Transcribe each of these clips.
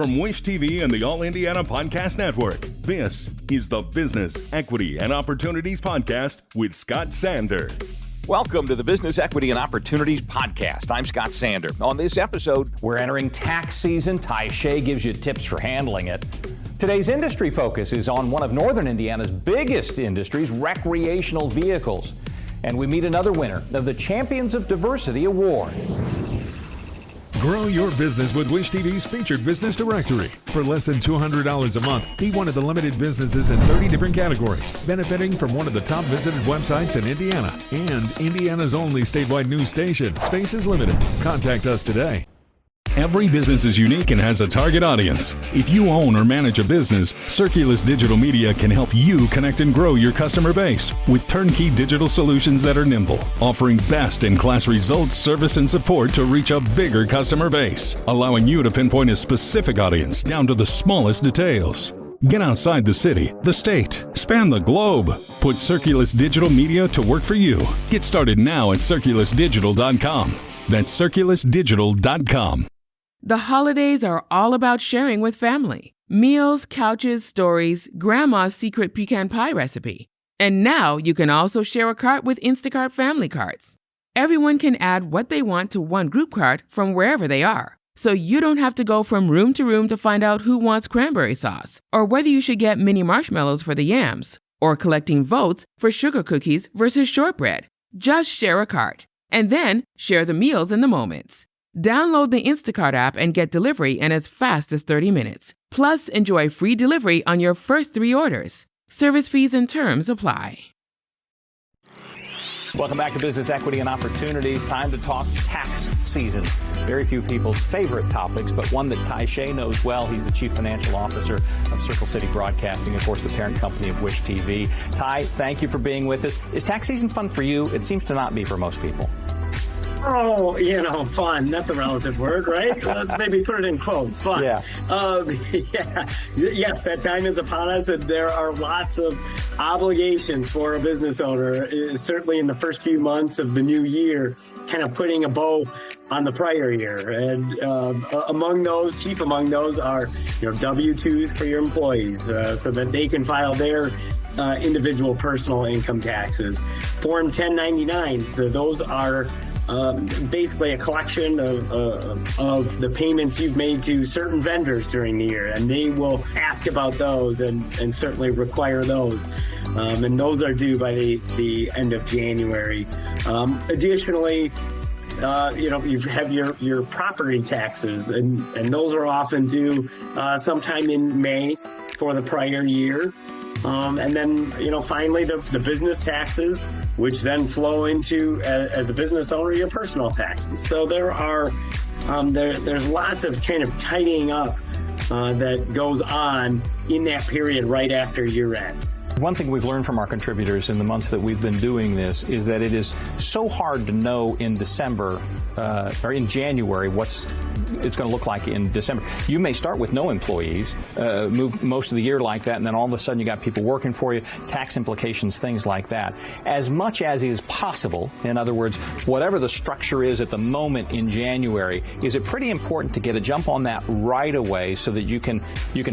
From Wish TV and the All Indiana Podcast Network, this is the Business, Equity, and Opportunities Podcast with Scott Sander. Welcome to the Business, Equity, and Opportunities Podcast. I'm Scott Sander. On this episode, we're entering tax season. Shea gives you tips for handling it. Today's industry focus is on one of Northern Indiana's biggest industries, recreational vehicles. And we meet another winner of the Champions of Diversity Award. Grow your business with Wish TV's featured business directory. For less than $200 a month, be one of the limited businesses in 30 different categories, benefiting from one of the top visited websites in Indiana and Indiana's only statewide news station. Space is limited. Contact us today. Every business is unique and has a target audience. If you own or manage a business, Circulus Digital Media can help you connect and grow your customer base with turnkey digital solutions that are nimble, offering best-in-class results, service, and support to reach a bigger customer base, allowing you to pinpoint a specific audience down to the smallest details. Get outside the city, the state, span the globe. Put Circulus Digital Media to work for you. Get started now at circulusdigital.com. That's circulusdigital.com. The holidays are all about sharing with family. Meals, couches, stories, Grandma's secret pecan pie recipe. And now you can also share a cart with Instacart family carts. Everyone can add what they want to one group cart from wherever they are. So you don't have to go from room to room to find out who wants cranberry sauce, or whether you should get mini marshmallows for the yams, or collecting votes for sugar cookies versus shortbread. Just share a cart, and then share the meals and the moments. Download the Instacart app and get delivery in as fast as 30 minutes. Plus, enjoy free delivery on your first 3 orders. Service fees and terms apply. Welcome back to Business, Equity, and Opportunities. Time to talk tax season. Very few people's favorite topics, but one that Shea knows well. He's the Chief Financial Officer of Circle City Broadcasting, of course, the parent company of Wish TV. Thank you for being with us. Is tax season fun for you? It seems to not be for most people. Oh, fun. That's a relative word, right? Let's maybe put it in quotes. Fun. Yeah. Yes, that time is upon us, and there are lots of obligations for a business owner, certainly in the first few months of the new year, kind of putting a bow on the prior year. And chief among those are, W-2s for your employees, so that they can file their individual personal income taxes. Form 1099s, so those are basically a collection of the payments you've made to certain vendors during the year, and they will ask about those and certainly require those. And those are due by the end of January. Additionally, you have your property taxes, and those are often due sometime in May for the prior year. And then, finally, the business taxes, which then flow into, as a business owner, your personal taxes. So there are, there's lots of kind of tidying up that goes on in that period right after year end. One thing we've learned from our contributors in the months that we've been doing this is that it is so hard to know in December or in January what's it's going to look like in December. You may start with no employees, move most of the year like that, and then all of a sudden you got people working for you, tax implications, things like that. As much as is possible, in other words, whatever the structure is at the moment in January, is it pretty important to get a jump on that right away so that you can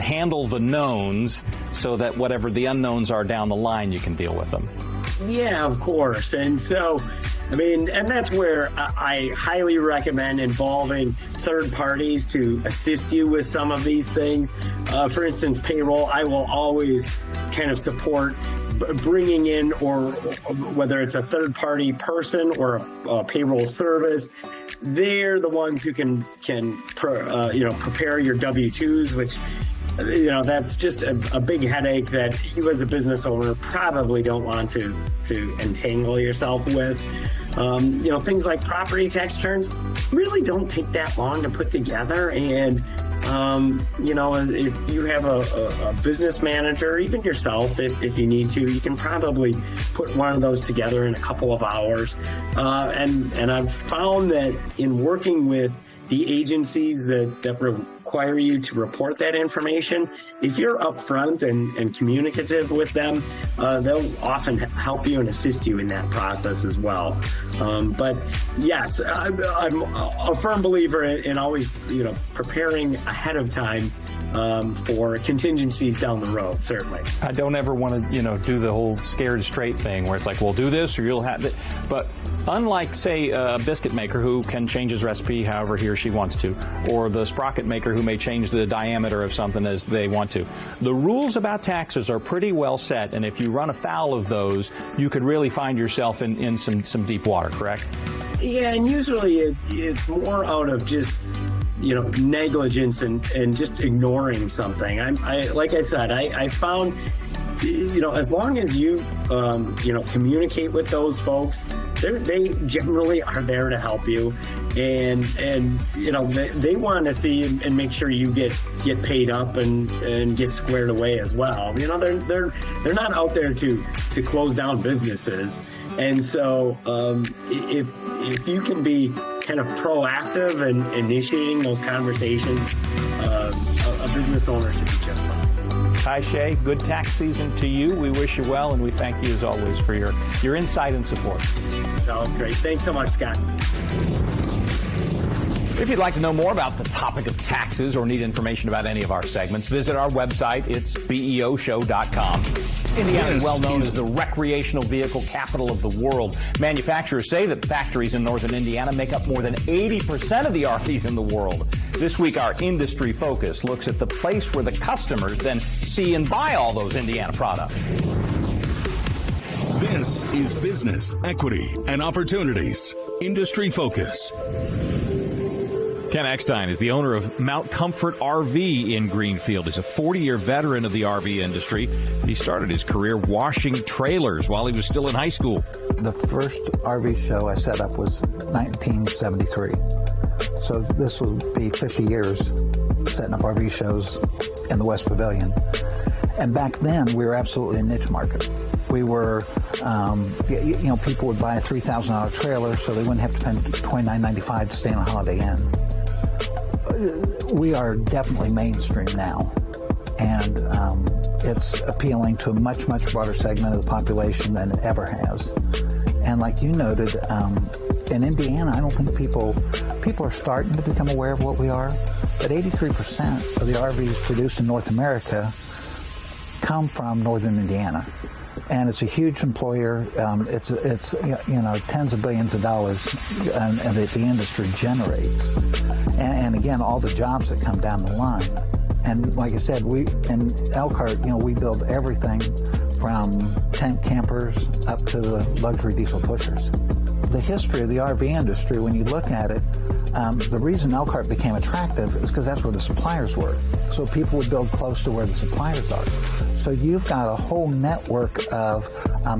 handle the knowns so that whatever the unknowns are down the line, you can deal with them? Yeah, of course. And so, and that's where I highly recommend involving third parties to assist you with some of these things. For instance, payroll, I will always kind of support bringing in, or whether it's a third party person or a payroll service, they're the ones who can prepare your W-2s, which that's just a big headache that you as a business owner probably don't want to entangle yourself with. Things like property tax returns really don't take that long to put together. And, if you have a business manager, even yourself, if you need to, you can probably put one of those together in a couple of hours. And I've found that in working with the agencies that require you to report that information, if you're upfront and communicative with them, they'll often help you and assist you in that process as well. But yes, I'm a firm believer in always, preparing ahead of time for contingencies down the road, certainly. I don't ever want to, do the whole scared straight thing where it's like, well, do this or you'll have it. But unlike, say, a biscuit maker who can change his recipe however he or she wants to, or the sprocket maker who may change the diameter of something as they want to, the rules about taxes are pretty well set, and if you run afoul of those, you could really find yourself in some deep water, correct? Yeah, and usually it's more out of just negligence and just ignoring something. Like I said, I found, as long as you, communicate with those folks, they generally are there to help you. And they want to see and make sure you get paid up and get squared away as well. They're not out there to close down businesses. And so if you can be kind of proactive and initiating those conversations, a business owner should be just fine. Hi, Shea. Good tax season to you. We wish you well, and we thank you as always for your insight and support. Sounds great. Thanks so much, Scott. If you'd like to know more about the topic of taxes or need information about any of our segments, visit our website. It's BEOshow.com. Indiana is well known as the recreational vehicle capital of the world. Manufacturers say that factories in northern Indiana make up more than 80% of the RVs in the world. This week, our industry focus looks at the place where the customers then see and buy all those Indiana products. This is Business, Equity, and Opportunities. Industry Focus. Ken Eckstein is the owner of Mount Comfort RV in Greenfield. He's a 40-year veteran of the RV industry. He started his career washing trailers while he was still in high school. The first RV show I set up was 1973. So this will be 50 years setting up RV shows in the West Pavilion. And back then, we were absolutely a niche market. We were, people would buy a $3,000 trailer so they wouldn't have to pay $29.95 to stay in a Holiday Inn. We are definitely mainstream now, and it's appealing to a much, much broader segment of the population than it ever has. And like you noted, in Indiana, I don't think people are starting to become aware of what we are, but 83% of the RVs produced in North America come from northern Indiana. And it's a huge employer. It's tens of billions of dollars that the industry generates. And again, all the jobs that come down the line. And like I said, we in Elkhart, we build everything from tent campers up to the luxury diesel pushers. The history of the RV industry, when you look at it, the reason Elkhart became attractive is because that's where the suppliers were. So people would build close to where the suppliers are. So you've got a whole network of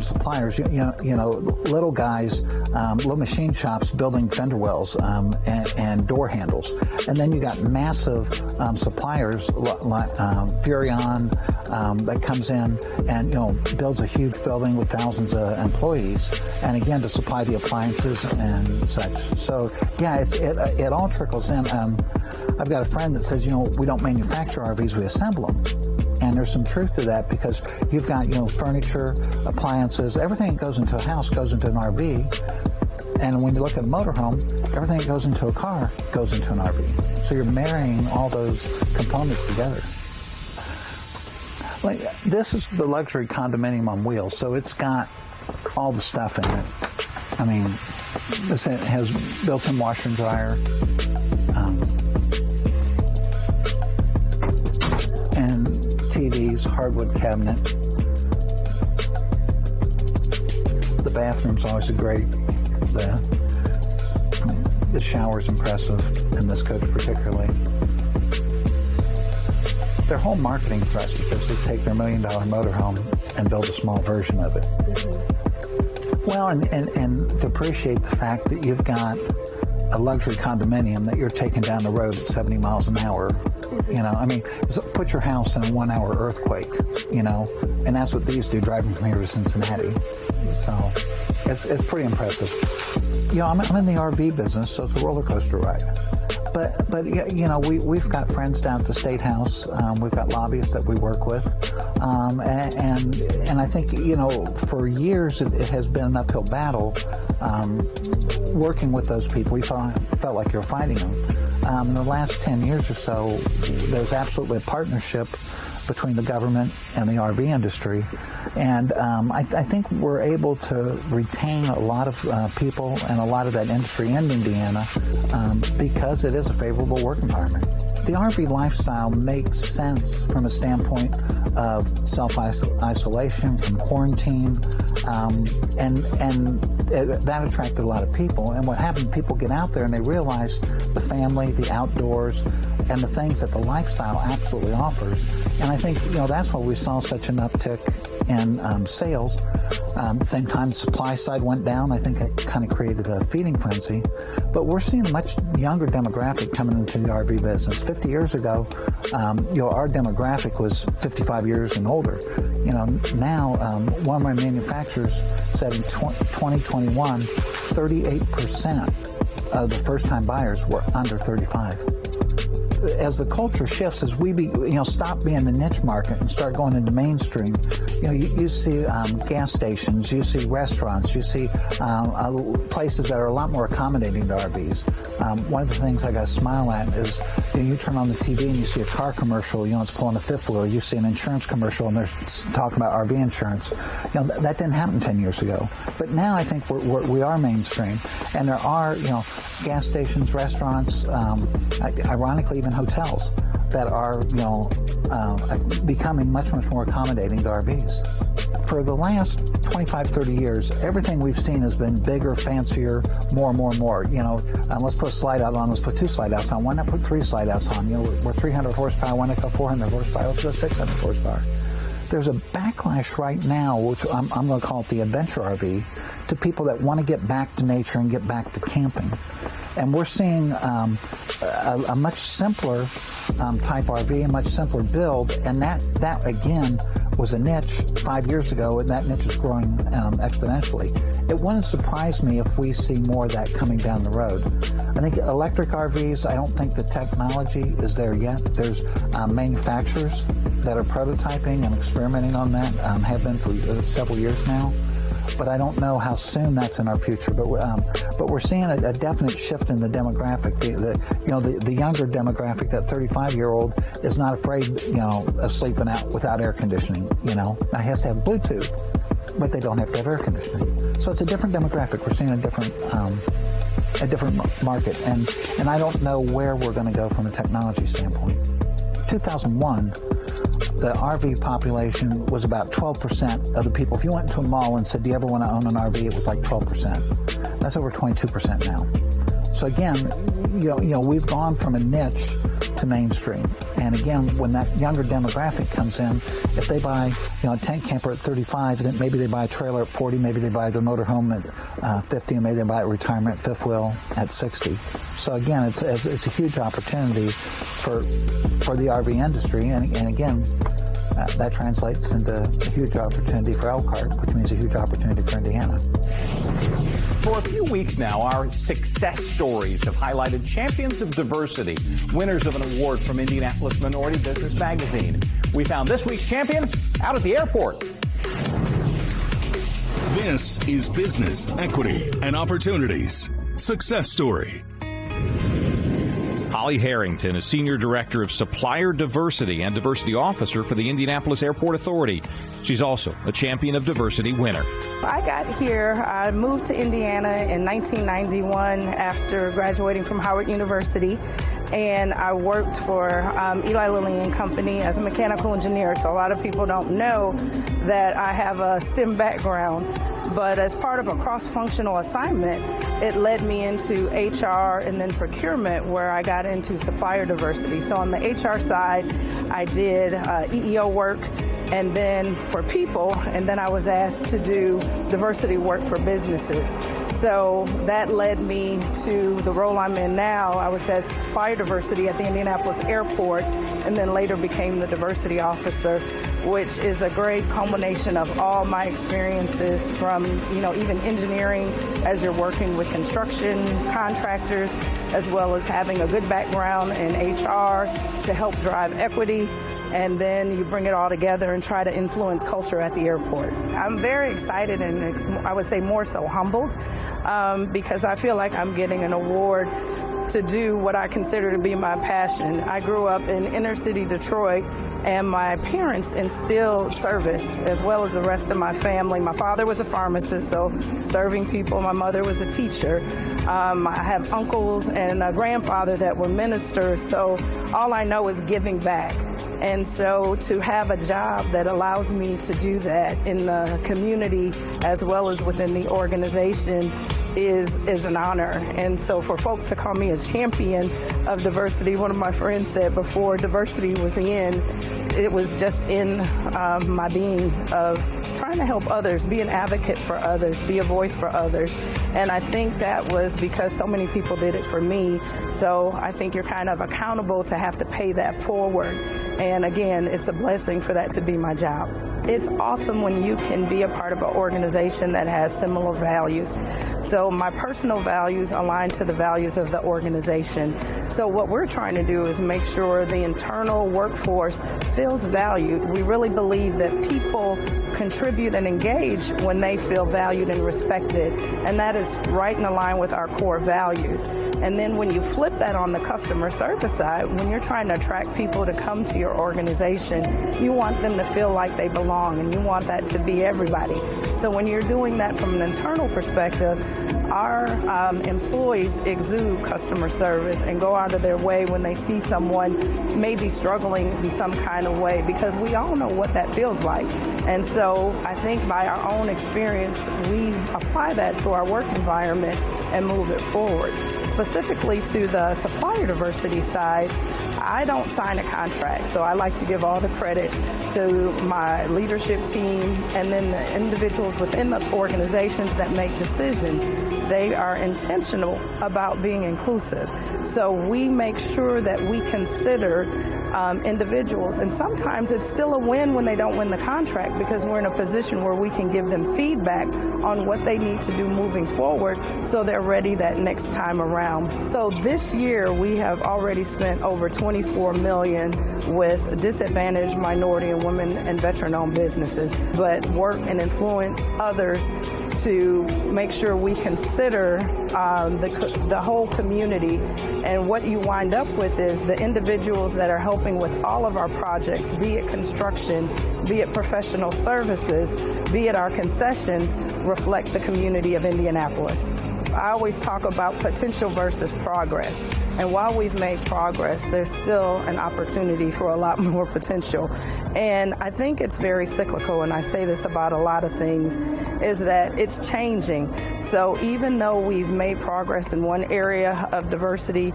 suppliers, little guys, little machine shops building fender wells and door handles. And then you got massive suppliers like Furrion that comes in and, builds a huge building with thousands of employees. And again, to supply the appliances and such. So yeah, it all trickles in. I've got a friend that says, we don't manufacture RVs, we assemble them. And there's some truth to that because you've got, furniture, appliances, everything that goes into a house goes into an RV. And when you look at a motorhome, everything that goes into a car goes into an RV. So you're marrying all those components together. Like, this is the luxury condominium on wheels, so it's got all the stuff in it. I mean, this has built-in washer and dryer, and TVs, hardwood cabinet. The bathroom's always great. The shower's impressive in this coach particularly. Their whole marketing thrust with this is take their $1 million motorhome and build a small version of it. Well, and to appreciate the fact that you've got a luxury condominium that you're taking down the road at 70 miles an hour. Put your house in a 1 hour earthquake, and that's what these do driving from here to Cincinnati. So it's pretty impressive. I'm in the RV business, so it's a roller coaster ride. But you know, we've got friends down at the State House. We've got lobbyists that we work with, and I think, you know, for years it has been an uphill battle working with those people. We felt like you were fighting them. In the last 10 years or so, there's absolutely a partnership between the government and the RV industry. And I think we're able to retain a lot of people and a lot of that industry in Indiana because it is a favorable work environment. The RV lifestyle makes sense from a standpoint of self-isolation, from quarantine, and that attracted a lot of people. And what happened, people get out there and they realize the family, the outdoors, and the things that the lifestyle absolutely offers. And I think, you know, that's why we saw such an uptick in sales. At the same time, the supply side went down. I think it kind of created a feeding frenzy. But we're seeing a much younger demographic coming into the RV business. 50 years ago, you know, our demographic was 55 years and older. You know, now one of my manufacturers said in 2021, 38% of the first-time buyers were under 35. As the culture shifts, as we stop being the niche market and start going into mainstream, you know, you see gas stations, you see restaurants, you see places that are a lot more accommodating to RVs. One of the things I got to smile at is, you know, you turn on the TV and you see a car commercial, you know, it's pulling a fifth wheel. You see an insurance commercial and they're talking about RV insurance. You know, that didn't happen 10 years ago. But now I think we are mainstream, and there are, you know, gas stations, restaurants, ironically even hotels that are, you know, becoming much more accommodating to RVs. For the last 25, 30 years, everything we've seen has been bigger, fancier, more. You know, let's put a slide out on, let's put 2 slide outs on. Why not put 3 slide outs on? You know, we're 300 horsepower, why not go 400 horsepower? Let's go 600 horsepower. There's a backlash right now, which I'm going to call it the adventure RV, to people that want to get back to nature and get back to camping. And we're seeing a much simpler type RV, a much simpler build, and that again was a niche 5 years ago, and that niche is growing exponentially. It wouldn't surprise me if we see more of that coming down the road. I think electric RVs, I don't think the technology is there yet. There's manufacturers that are prototyping and experimenting on that, have been for several years now. But I don't know how soon that's in our future. But we're seeing a definite shift in the demographic. The younger demographic, that 35-year-old, is not afraid, you know, of sleeping out without air conditioning. You know, now he has to have Bluetooth, but they don't have to have air conditioning. So it's a different demographic. We're seeing a different market, and I don't know where we're going to go from a technology standpoint. 2001. The RV population was about 12% of the people. If you went to a mall and said, do you ever want to own an RV, it was like 12%. That's over 22% now. So again, you know, we've gone from a niche to mainstream. And again, when that younger demographic comes in, if they buy, you know, a tent camper at 35, then maybe they buy a trailer at 40, maybe they buy their motorhome at 50, and maybe they buy a retirement fifth wheel at 60. So again, it's a huge opportunity for the RV industry, and again, that translates into a huge opportunity for Elkhart, which means a huge opportunity for Indiana. For a few weeks now, our success stories have highlighted champions of diversity, winners of an award from Indianapolis Minority Business Magazine. We found this week's champion out at the airport. This is Business, Equity, and Opportunities. Success Story. Holly Harrington is Senior Director of Supplier Diversity and Diversity Officer for the Indianapolis Airport Authority. She's also a Champion of Diversity winner. I got here, I moved to Indiana in 1991 after graduating from Howard University, and I worked for Eli Lilly and Company as a mechanical engineer. So a lot of people don't know that I have a STEM background. But as part of a cross-functional assignment, it led me into HR and then procurement, where I got into supplier diversity. So on the HR side, I did EEO work, and then for people, and then I was asked to do diversity work for businesses. So that led me to the role I'm in now. I was as supplier diversity at the Indianapolis airport, and then later became the diversity officer, which is a great culmination of all my experiences from, even engineering as you're working with construction contractors, as well as having a good background in HR to help drive equity. And then you bring it all together and try to influence culture at the airport. I'm very excited and I would say more so humbled because I feel like I'm getting an award to do what I consider to be my passion. I grew up in inner city Detroit, and my parents instilled service as well as the rest of my family. My father was a pharmacist, so serving people. My mother was a teacher. I have uncles and a grandfather that were ministers, so all I know is giving back. And so to have a job that allows me to do that in the community as well as within the organization is an honor. And so for folks to call me a champion of diversity, one of my friends said before diversity was in, it was just in my being of trying to help others, be an advocate for others, be a voice for others. And I think that was because so many people did it for me. So I think you're kind of accountable to have to pay that forward. And again, it's a blessing for that to be my job. It's awesome when you can be a part of an organization that has similar values. So my personal values align to the values of the organization. So what we're trying to do is make sure the internal workforce feels valued. We really believe that people contribute and engage when they feel valued and respected. And that is right in line with our core values. And then when you flip that on the customer service side, when you're trying to attract people to come to your organization, you want them to feel like they belong, and you want that to be everybody. So when you're doing that from an internal perspective, our employees exude customer service and go out of their way when they see someone maybe struggling in some kind of way, because we all know what that feels like. And so I think by our own experience, we apply that to our work environment and move it forward. Specifically to the supplier diversity side, I don't sign a contract, so I like to give all the credit to my leadership team and then the individuals within the organizations that make decisions. They are intentional about being inclusive. So we make sure that we consider individuals, and sometimes it's still a win when they don't win the contract, because we're in a position where we can give them feedback on what they need to do moving forward so they're ready that next time around. So this year we have already spent over $24 million with disadvantaged minority and women and veteran-owned businesses, but work and influence others to make sure we consider the whole community. And what you wind up with is the individuals that are helping with all of our projects, be it construction, be it professional services, be it our concessions, reflect the community of Indianapolis. I always talk about potential versus progress. And while we've made progress, there's still an opportunity for a lot more potential. And I think it's very cyclical, and I say this about a lot of things, is that it's changing. So even though we've made progress in one area of diversity,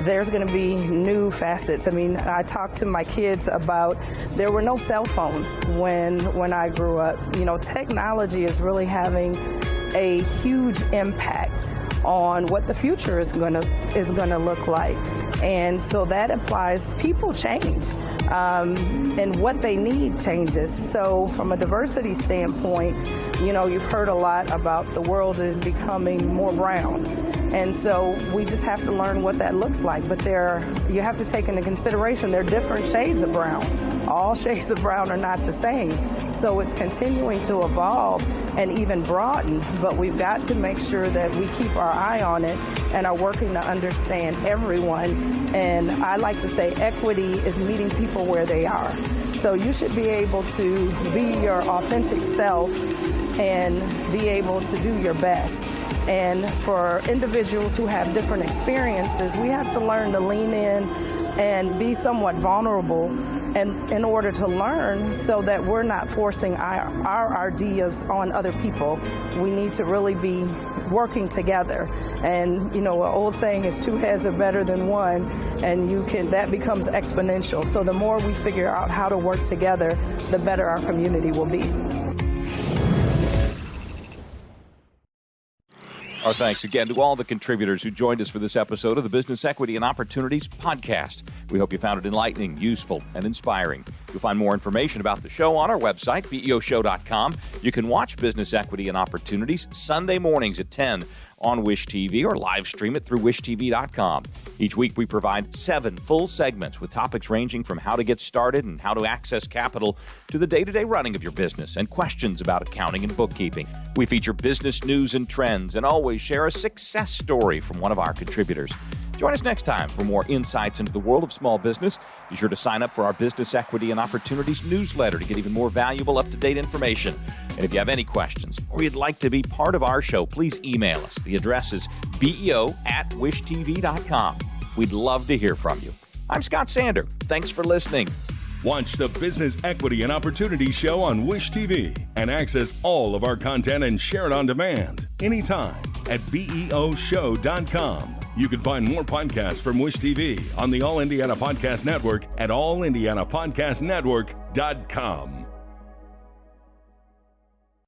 there's going to be new facets. I mean, I talk to my kids about there were no cell phones when I grew up. You know, technology is really having a huge impact on what the future is going to look like. And so that applies, people change, and what they need changes. So from a diversity standpoint, you know, you've heard a lot about the world is becoming more brown. And so we just have to learn what that looks like. But you have to take into consideration there are different shades of brown. All shades of brown are not the same. So it's continuing to evolve and even broaden, but we've got to make sure that we keep our eye on it and are working to understand everyone. And I like to say equity is meeting people where they are. So you should be able to be your authentic self and be able to do your best. And for individuals who have different experiences, we have to learn to lean in and be somewhat vulnerable and in order to learn, so that we're not forcing our ideas on other people. We need to really be working together. And you know, an old saying is 2 heads are better than one, and that becomes exponential. So the more we figure out how to work together, the better our community will be. Our thanks again to all the contributors who joined us for this episode of the Business Equity and Opportunities podcast. We hope you found it enlightening, useful, and inspiring. You'll find more information about the show on our website, BEOshow.com. You can watch Business Equity and Opportunities Sunday mornings at 10 on Wish TV or live stream it through wishtv.com. Each week we provide 7 full segments with topics ranging from how to get started and how to access capital to the day-to-day running of your business and questions about accounting and bookkeeping. We feature business news and trends and always share a success story from one of our contributors. Join us next time for more insights into the world of small business. Be sure to sign up for our Business Equity and Opportunities newsletter to get even more valuable, up-to-date information. And if you have any questions or you'd like to be part of our show, please email us. The address is beo@wishtv.com. We'd love to hear from you. I'm Scott Sander. Thanks for listening. Watch the Business Equity and Opportunities show on Wish TV and access all of our content and share it on demand anytime at beoshow.com. You can find more podcasts from Wish TV on the All Indiana Podcast Network at allindianapodcastnetwork.com.